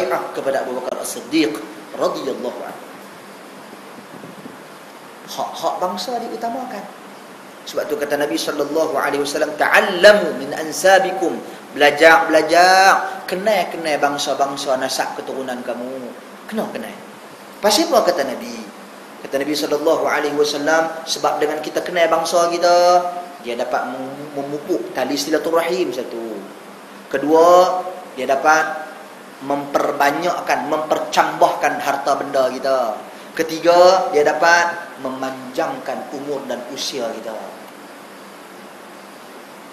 bai'ah kepada Abu Bakar As-Siddiq radhiyallahu anhu. Hak-hak bangsa diutamakan. Sebab tu kata Nabi sallallahu alaihi wasallam, ta'allamu min ansabikum, belajar kenal bangsa-bangsa nasab keturunan kamu. Kenal. Pasal apa kata Nabi? Kata Nabi sallallahu alaihi wasallam, sebab dengan kita kenal bangsa kita, dia dapat memupuk tali silaturahim satu. Kedua, dia dapat mempercambahkan harta benda kita. Ketiga, dia dapat memanjangkan umur dan usia kita.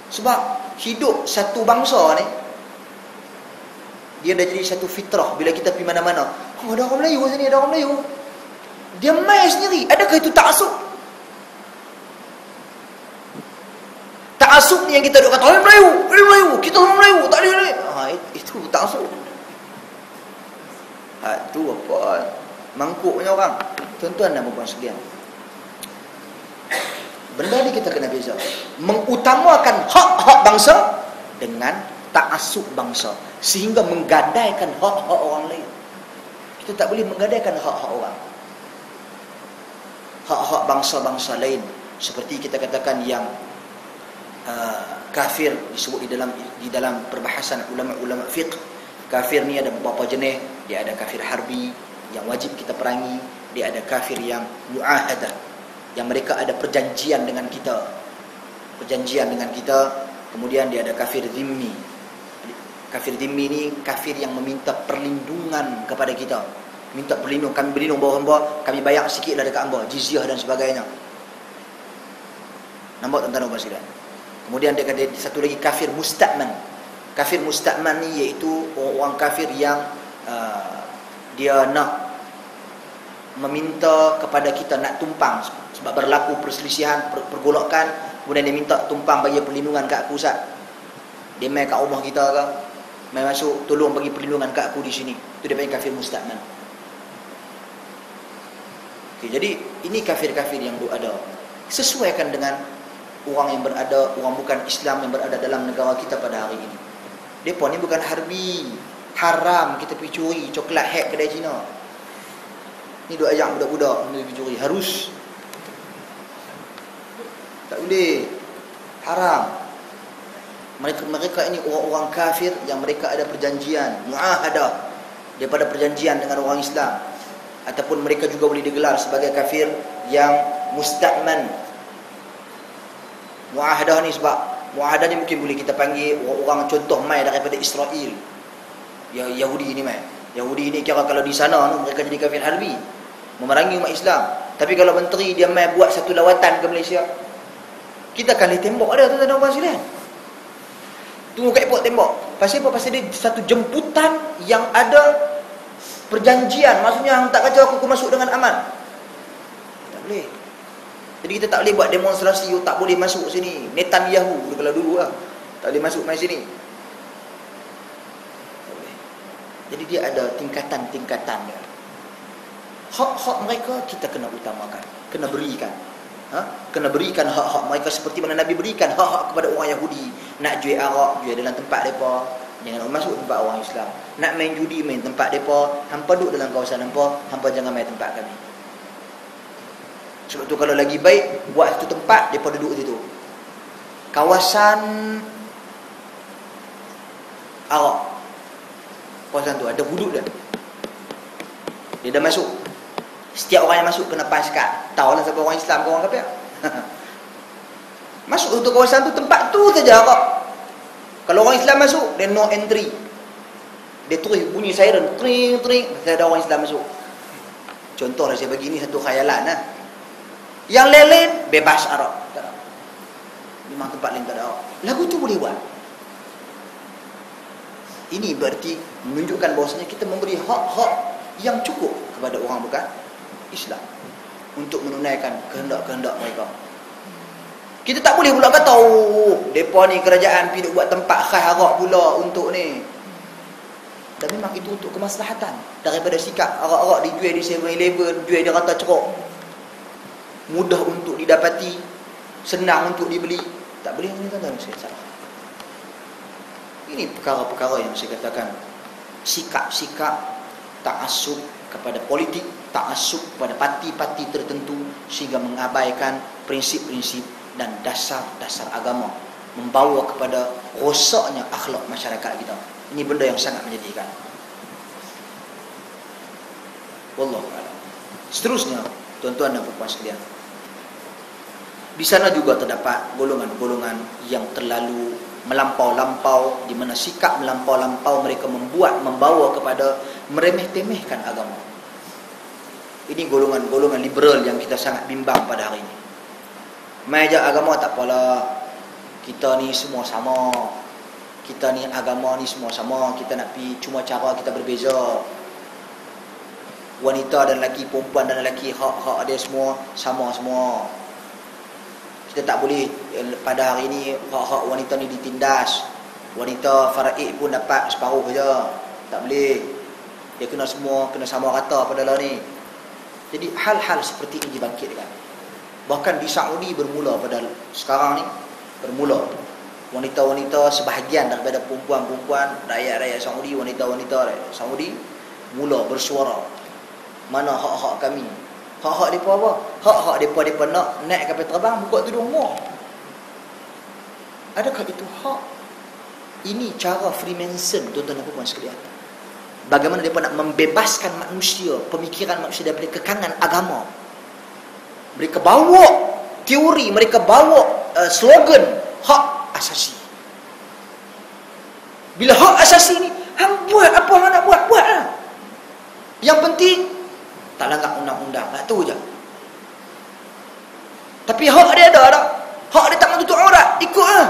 Sebab hidup satu bangsa ni, dia dah jadi satu fitrah. Bila kita pergi mana-mana, ada orang Melayu sini, ada orang Melayu, dia main sendiri. Adakah itu ta'asub? Ta'asub ni yang kita duk kata, orang Melayu, kita orang Melayu, tak boleh. Itu ta'asub. Itu apa? Mangkuknya orang. Tuan-tuan dan puan sekalian, benda ni kita kena beza. Mengutamakan hak-hak bangsa dengan ta'assub bangsa, sehingga menggadaikan hak-hak orang lain. Kita tak boleh menggadaikan hak-hak orang. Hak-hak bangsa-bangsa lain, seperti kita katakan yang kafir disebut di dalam perbahasan ulama-ulama fiqh. Kafir ni ada beberapa jenis. Dia ada kafir harbi yang wajib kita perangi. Dia ada kafir yang mu'ahadah, yang mereka ada perjanjian dengan kita. Kemudian dia ada kafir zimmi. Kafir zimmi ni kafir yang meminta perlindungan kepada kita. Minta perlindungan, kami berlindung bawah hamba, kami bayar sikitlah dekat hamba, jizyah dan sebagainya. Nampak tuan-tuan dan puan-puan? Kemudian dia kata satu lagi kafir musta'man. Kafir musta'man ni iaitu orang kafir yang dia nak meminta kepada kita nak tumpang sebab berlaku perselisihan, pergolakan, kemudian dia minta tumpang bagi perlindungan kat aku, Ustaz. Dia main kat rumah kita ke, main masuk, tolong bagi perlindungan kat aku di sini. Itu dia panggil kafir musta'man. Okay, jadi ini kafir-kafir yang ada. Sesuaikan dengan orang yang berada, orang bukan Islam yang berada dalam negara kita pada hari ini. Mereka ni bukan harbi. Haram kita pergi curi coklat hack kedai Cina. Ni duk ajak budak-budak ni pergi curi. Harus. Tak boleh. Haram. Mereka ini orang-orang kafir yang mereka ada perjanjian, mu'ahadah, daripada perjanjian dengan orang Islam. Ataupun mereka juga boleh digelar sebagai kafir yang musta'man. Mu'ahadah ni sebab mu'ahadah ni mungkin boleh kita panggil orang contoh mai daripada Israel. Yahudi ni mai. Yahudi ni kira kalau di sana mereka jadi kafir harbi, memerangi umat Islam. Tapi kalau menteri dia mai buat satu lawatan ke Malaysia, kita akan tembak dia tu tuan-tuan sekalian. Tunggu kat airport tembak. Pasal apa? Pasal dia satu jemputan yang ada perjanjian. Maksudnya hang tak kacau aku masuk dengan aman. Tak boleh. Jadi kita tak boleh buat demonstrasi, tak boleh masuk sini. Netanyahu kalau dulu lah, tak boleh masuk mai sini. Tak boleh. Jadi dia ada tingkatan-tingkatan dia. Hak-hak mereka kita kena utamakan, kena berikan. Kena berikan hak-hak mereka seperti mana Nabi berikan hak-hak kepada orang Yahudi. Nak jual arak, jual dalam tempat mereka, jangan masuk tempat orang Islam. Nak main judi, main tempat mereka. Hampa duduk dalam kawasan hampa jangan main tempat kami. Sebab tu kalau lagi baik buat satu tempat, mereka duduk situ. Kawasan arak, kawasan tu ada hudud dia. Dia dah masuk. Setiap orang yang masuk kena paskat. Tahu lah siapa orang Islam ke orang kafir. Masuk untuk kawasan tu, tempat tu saja arak. Kalau orang Islam masuk, dia no entry. Dia terus bunyi siren, tring tring, ada orang Islam masuk. Contoh lah saya bagi ni satu khayalan lah. Yang lain bebas arak. Tak ada. Memang tempat lain tak ada arak. Lagu tu boleh buat. Ini berarti menunjukkan bahawasanya kita memberi hak-hak yang cukup kepada orang bukan Islam untuk menunaikan kehendak-kehendak mereka. Kita tak boleh pula kata, mereka ni kerajaan pergi buat tempat khas arak pula untuk ni. Dan memang itu untuk kemaslahatan. Daripada sikap arak-arak dijual di 7-Eleven, jual di rata ceruk, mudah untuk didapati, senang untuk dibeli. Tak boleh ni tuan-tuan, saya salah. Ini perkara-perkara yang saya katakan sikap-sikap ta'assub kepada politik, ta'assub kepada parti-parti tertentu, sehingga mengabaikan prinsip-prinsip dan dasar-dasar agama, membawa kepada rosaknya akhlak masyarakat kita. Ini benda yang sangat menyedihkan. Wallahu a'lam. Seterusnya, tuan-tuan dan puan sekalian, di sana juga terdapat golongan-golongan yang terlalu melampau-lampau, di mana sikap melampau-lampau mereka membawa kepada meremeh-temehkan agama. Ini golongan-golongan liberal yang kita sangat bimbang pada hari ini. Mai je agama tak apalah, kita ni semua sama, kita ni agama ni semua sama, kita nak pi cuma cara kita berbeza. Wanita dan lelaki, perempuan dan lelaki, hak-hak dia semua sama semua. Kita tak boleh pada hari ini hak-hak wanita ni ditindas. Wanita faraid pun dapat separuh je. Tak boleh. Dia kena semua, kena sama rata pada lah ni. Jadi hal-hal seperti ini dibangkitkan. Bahkan di Saudi bermula pada sekarang ni, bermula wanita-wanita sebahagian daripada perempuan-perempuan rakyat-rakyat Saudi, wanita-wanita Saudi mula bersuara. Mana hak-hak kami? Hak-hak mereka apa? Hak-hak mereka nak naik kapal terbang, buka tudung mu. Adakah itu hak? Ini cara Freemason, tuan-tuan dan puan sekalian. Bagaimana mereka nak membebaskan manusia, pemikiran manusia daripada kekangan agama. Mereka bawa teori, mereka bawa slogan hak asasi. Bila hak asasi ni, hang buat apa hang nak buat, buatlah. Yang penting tak langgar undang-undang, tak tu je. Tapi hak dia ada tak? Hak dia tak mau tutup aurat, ikutlah.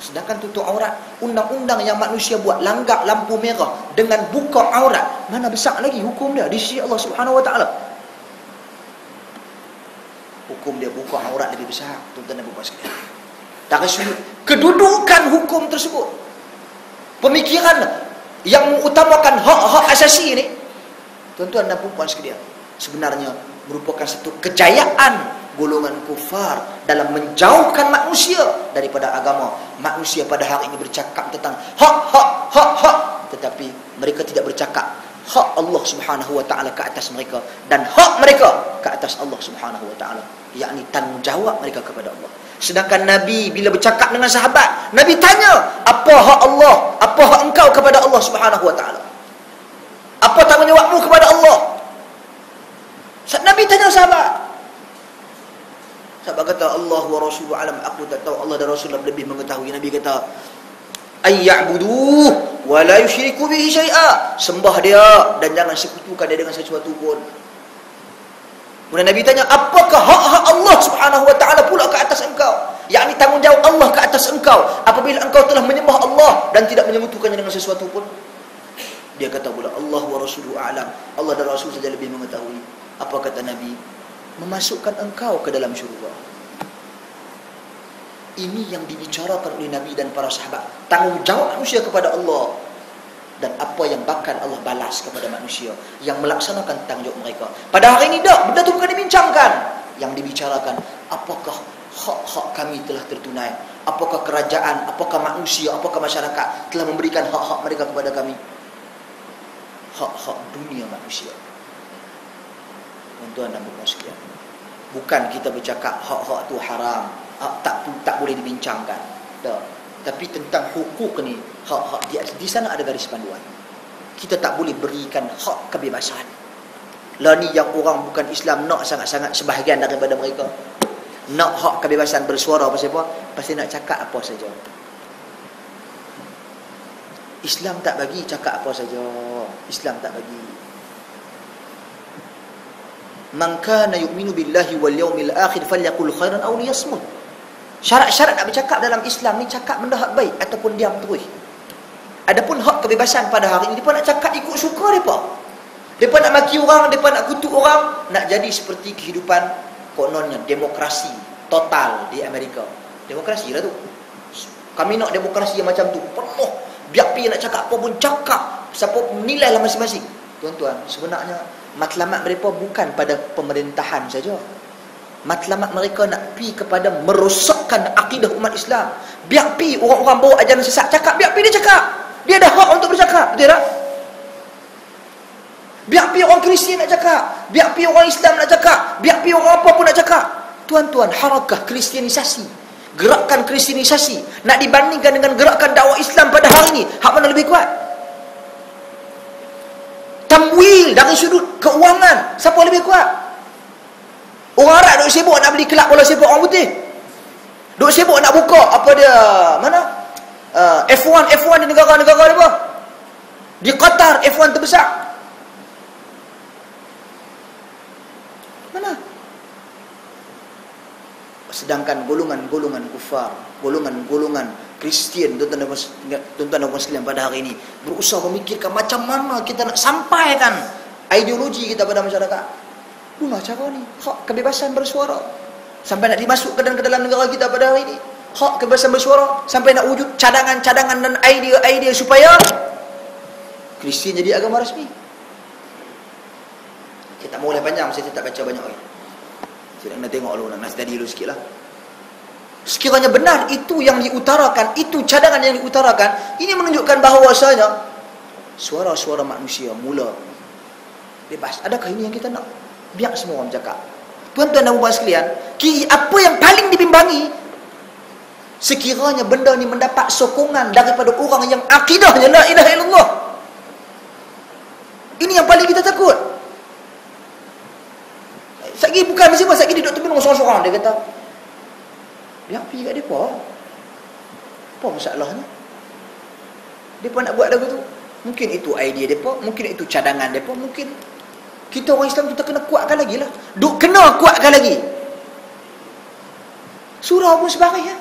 Sedangkan tutup aurat, undang-undang yang manusia buat langgar lampu merah dengan buka aurat, mana besar lagi hukum dia di sisi Allah Subhanahu Wa Taala. Hukum dia buka aurat lebih besar, tuan-tuan dan puan sekalian. Tak kesulit kedudukan hukum tersebut. Pemikiran yang mengutamakan hak-hak asasi ni, tuan-tuan dan puan sekalian, sebenarnya merupakan satu kejayaan golongan kufar dalam menjauhkan manusia daripada agama. Manusia pada hari ini bercakap tentang hak, tetapi mereka tidak bercakap hak Allah Subhanahu Wa Taala ke atas mereka dan hak mereka ke atas Allah Subhanahu Wa Taala, yakni tanggungjawab mereka kepada Allah. Sedangkan Nabi bila bercakap dengan sahabat, Nabi tanya, apa hak Allah, apa hak engkau kepada Allah Subhanahu Wa Taala? Apa tanggungjawabmu kepada Allah? Nabi tanya sahabat. Sahabat kata, Allah wa Rasuluhu alam, aku tak tahu, Allah dan Rasulullah lebih mengetahui. Nabi kata, ayya'buduh wa la yusyriku bihi syai'a. Sembah dia dan jangan sekutukan dia dengan sesuatu pun. Kemudian Nabi tanya, apakah hak-hak Allah Subhanahu Wa Taala pula ke atas engkau? Yakni tanggungjawab Allah ke atas engkau apabila engkau telah menyembah Allah dan tidak menyekutukannya dengan sesuatu pun. Dia kata pula, Allah wa Rasuluhu a'lam, Allah dan Rasul saja lebih mengetahui. Apa kata Nabi? Memasukkan engkau ke dalam syurga. Ini yang dibicarakan oleh Nabi dan para sahabat. Tanggungjawab manusia kepada Allah dan apa yang bakal Allah balas kepada manusia yang melaksanakan tanggungjawab mereka. Pada hari ini tak, benda itu bukan dibincangkan. Yang dibicarakan, apakah hak-hak kami telah tertunai? Apakah kerajaan, apakah manusia, apakah masyarakat telah memberikan hak-hak mereka kepada kami? Hak-hak dunia manusia. Tuan-tuan dan puan sekalian, bukan kita bercakap hak-hak tu haram, hak tak boleh dibincangkan. Tak. Tapi tentang hukuk ni, hak-hak di sana ada garis panduan. Kita tak boleh berikan hak kebebasan. Lah ni yang orang bukan Islam nak sangat-sangat, sebahagian daripada mereka nak hak kebebasan bersuara pasal apa? Pasal nak cakap apa saja. Islam tak bagi cakap apa saja. Islam tak bagi. Man kana yu'minu billahi wal yawmil akhir falyaqul khairan aw liyasmut. Syarat-syarat nak bercakap dalam Islam ni, cakap benda hak baik ataupun diam terus. Adapun hak kebebasan pada hari ini, depa nak cakap ikut suka depa. Depa nak maki orang, depa nak kutuk orang, nak jadi seperti kehidupan kononnya demokrasi total di Amerika. Demokrasi lah tu. Kami nak demokrasi yang macam tu, penuh. Biar pi nak cakap apa pun cakap. Siapa menilai lah masing-masing. Tuan-tuan, sebenarnya matlamat mereka bukan pada pemerintahan saja. Matlamat mereka nak pi kepada merosakkan akidah umat Islam. Biar pi orang-orang bawa ajaran sesat cakap, biar pi dia cakap. Dia ada hak untuk bercakap, betul tak? Biar pi orang Kristian nak cakap, biar pi orang Islam nak cakap, biar pi orang apa pun nak cakap. Tuan-tuan, harakah Kristianisasi, gerakan Kristianisasi nak dibandingkan dengan gerakan dakwah Islam pada hari ini, hak mana lebih kuat? Tamwil dari sudut keuangan, siapa lebih kuat? Orang Arab duk sibuk nak beli kelab bola sepak orang putih. Duk sibuk nak buka apa dia, mana? F1 di negara-negara apa? Di Qatar F1 terbesar. Mana? Sedangkan golongan-golongan kufar, golongan-golongan Kristian, tuan-tuan dan puan sekalian pada hari ini berusaha memikirkan macam mana kita nak sampaikan ideologi kita pada masyarakat. Guna cara ni, hak kebebasan bersuara sampai nak dimasukkan ke dalam negara kita pada hari ini. Hak kebebasan bersuara sampai nak wujud cadangan-cadangan dan idea-idea supaya Kristian jadi agama rasmi. Saya tak mau boleh panjang, saya tak baca banyak lagi. Saya nak tengok dulu, nak study dulu sikit lah. Sekiranya benar itu yang diutarakan, itu cadangan yang diutarakan, ini menunjukkan bahawasanya suara-suara manusia mula bebas. Adakah ini yang kita nak? Biar semua orang cakap. Tuan-tuan dan puan sekalian, apa yang paling dibimbangi, sekiranya benda ni mendapat sokongan daripada orang yang akidahnya la ilaha illallah. Ini yang paling kita takut. Sagi bukan mesti apa, sagi dia duduk tepi dengan seorang-seorang, dia kata, biar pergi kat mereka. Apa masalahnya? Mereka nak buat lagu tu. Mungkin itu idea mereka, mungkin itu cadangan mereka, mungkin kita orang Islam kita kena kuatkan lagi lah. Duk kena kuatkan lagi. Surah pun sebagai ya.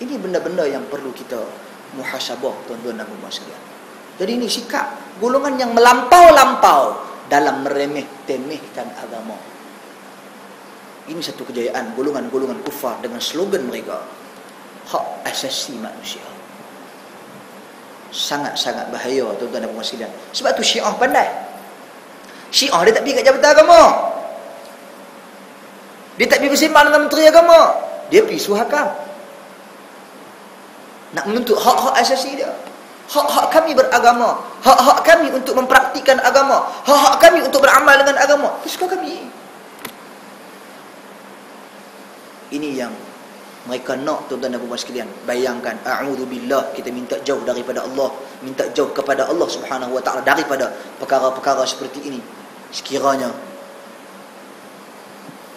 Ini benda-benda yang perlu kita muhasabah, tuan-tuan dan puan sekalian. Jadi ini sikap golongan yang melampau-lampau dalam meremeh-temehkan agama. Ini satu kejayaan golongan-golongan kufar dengan slogan mereka, hak asasi manusia. Sangat-sangat bahaya, tuan-tuan dan puan sekalian. Sebab tu Syiah pandai. Syiah dia tak pergi kat jabatan agama. Dia tak pergi bersembang dengan menteri agama. Dia pergi suhakam. Nak menuntut hak-hak asasi dia. Hak-hak kami beragama, hak-hak kami untuk mempraktikkan agama, hak-hak kami untuk beramal dengan agama. Itu suka kami. Ini yang mereka nak, tuan-tuan dan puan sekalian. Bayangkan, a'udzubillah, kita minta jauh daripada Allah, minta jauh kepada Allah Subhanahu wa taala daripada perkara-perkara seperti ini. Sekiranya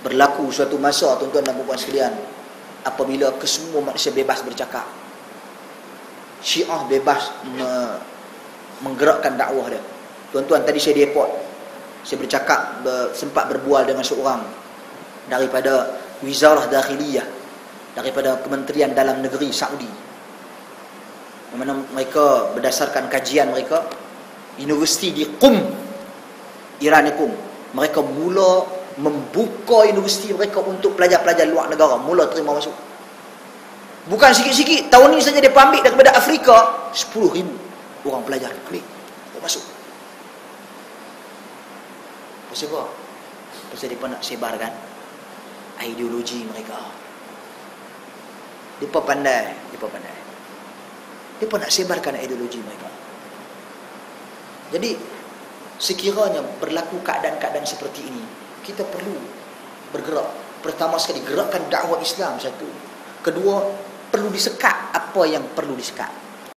berlaku suatu masa, tuan-tuan dan puan sekalian, apabila kesemua manusia bebas bercakap, Syiah bebas menggerakkan dakwah dia. Tuan-tuan, tadi saya di airport, saya bercakap, sempat berbual dengan seorang daripada Wizarah Dakhiliyah, daripada Kementerian Dalam Negeri Saudi, di mana mereka berdasarkan kajian mereka, universiti di Qum, Iran ni Qum, mereka mula membuka universiti mereka untuk pelajar-pelajar luar negara, mula terima masuk. Bukan sikit-sikit, tahun ni saja dia ambil daripada Afrika 10,000 orang pelajar klik masuk. Pasal apa? Pasal dia nak sebarkan ideologi mereka. Mereka pandai. Mereka nak sebarkan ideologi mereka. Jadi sekiranya berlaku keadaan-keadaan seperti ini, kita perlu bergerak. Pertama sekali, gerakan dakwah Islam satu. Kedua, perlu disekat apa yang perlu disekat.